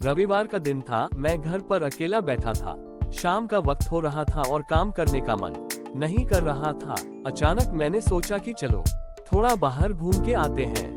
रविवार का दिन था, मैं घर पर अकेला बैठा था। शाम का वक्त हो रहा था और काम करने का मन नहीं कर रहा था। अचानक मैंने सोचा कि चलो थोड़ा बाहर घूम के आते हैं।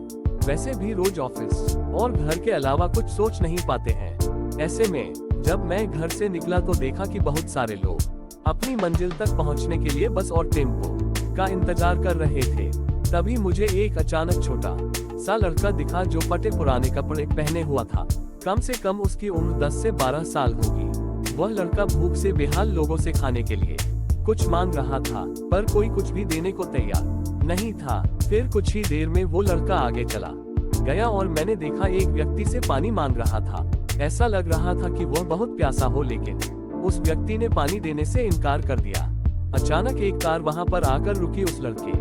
वैसे भी रोज ऑफिस और घर के अलावा कुछ सोच नहीं पाते हैं। ऐसे में जब मैं घर से निकला तो देखा कि बहुत सारे लोग अपनी मंजिल तक पहुंचने के लिए बस और टेम्पो का इंतजार कर रहे थे। तभी मुझे एक अचानक छोटा सा लड़का दिखा जो फटे पुराने कपड़े पहने हुआ था। कम से कम उसकी उम्र 10 से 12 साल होगी। वह लड़का भूख से बेहाल लोगों से खाने के लिए कुछ मांग रहा था, पर कोई कुछ भी देने को तैयार नहीं था। फिर कुछ ही देर में वो लड़का आगे चला गया और मैंने देखा एक व्यक्ति से पानी मांग रहा था। ऐसा लग रहा था कि वह बहुत प्यासा हो, लेकिन उस व्यक्ति ने पानी देने से इनकार कर दिया। अचानक एक कार वहां पर आकर रुकी। उस लड़के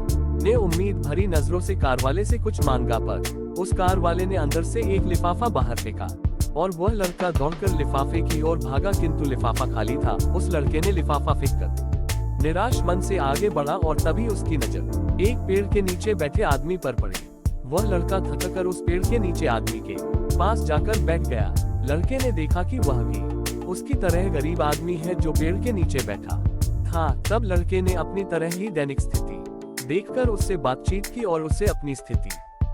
ने उम्मीद भरी नजरों से कार वाले से कुछ मांगा, पर उस कार वाले ने अंदर से एक लिफाफा बाहर फेंका और वह लड़का दौड़कर लिफाफे की ओर भागा, किंतु लिफाफा खाली था। उस लड़के ने लिफाफा फेंककर निराश मन से आगे बढ़ा और तभी उसकी नजर एक पेड़ के नीचे बैठे आदमी पर पड़ी। वह लड़का थककर उस पेड़ के नीचे आदमी के पास जाकर बैठ गया। लड़के ने देखा कि वह भी उसकी तरह गरीब आदमी है जो पेड़ के नीचे बैठा था। तब लड़के ने अपनी तरह ही दैनिक स्थिति देखकर उससे बातचीत की और उससे अपनी स्थिति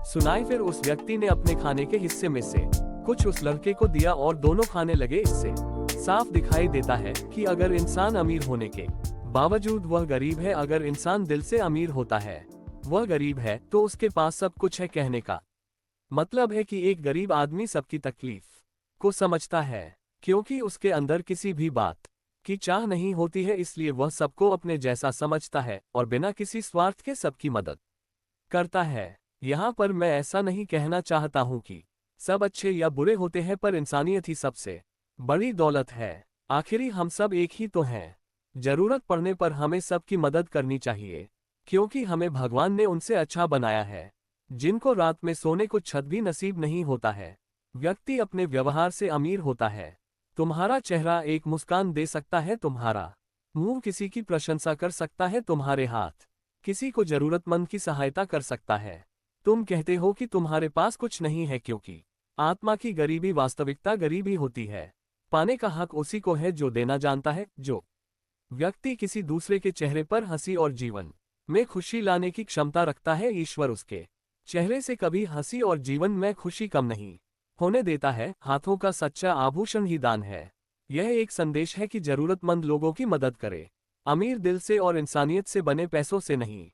सुनाई। फिर उस व्यक्ति ने अपने खाने के हिस्से में से कुछ उस लड़के को दिया और दोनों खाने लगे। इससे साफ दिखाई देता है कि अगर इंसान अमीर होने के बावजूद वह गरीब है, अगर इंसान दिल से अमीर होता है वह गरीब है, तो उसके पास सब कुछ है। कहने का मतलब है कि एक गरीब आदमी सबकी तकलीफ को समझता है, क्योंकि उसके अंदर किसी भी बात की चाह नहीं होती है, इसलिए वह सबको अपने जैसा समझता है और बिना किसी स्वार्थ के सबकी मदद करता है। यहाँ पर मैं ऐसा नहीं कहना चाहता हूँ कि सब अच्छे या बुरे होते हैं, पर इंसानियत ही सबसे बड़ी दौलत है। आखिरी हम सब एक ही तो हैं। जरूरत पड़ने पर हमें सबकी मदद करनी चाहिए, क्योंकि हमें भगवान ने उनसे अच्छा बनाया है जिनको रात में सोने को छत भी नसीब नहीं होता है। व्यक्ति अपने व्यवहार से अमीर होता है। तुम्हारा चेहरा एक मुस्कान दे सकता है, तुम्हारा मुंह किसी की प्रशंसा कर सकता है, तुम्हारे हाथ किसी को जरूरतमंद की सहायता कर सकता है। तुम कहते हो कि तुम्हारे पास कुछ नहीं है, क्योंकि आत्मा की गरीबी वास्तविकता गरीबी होती है। पाने का हक उसी को है जो देना जानता है। जो व्यक्ति किसी दूसरे के चेहरे पर हंसी और जीवन में खुशी लाने की क्षमता रखता है, ईश्वर उसके चेहरे से कभी हंसी और जीवन में खुशी कम नहीं होने देता है। हाथों का सच्चा आभूषण ही दान है। यह एक संदेश है कि जरूरतमंद लोगों की मदद करे, अमीर दिल से और इंसानियत से बने पैसों से नहीं।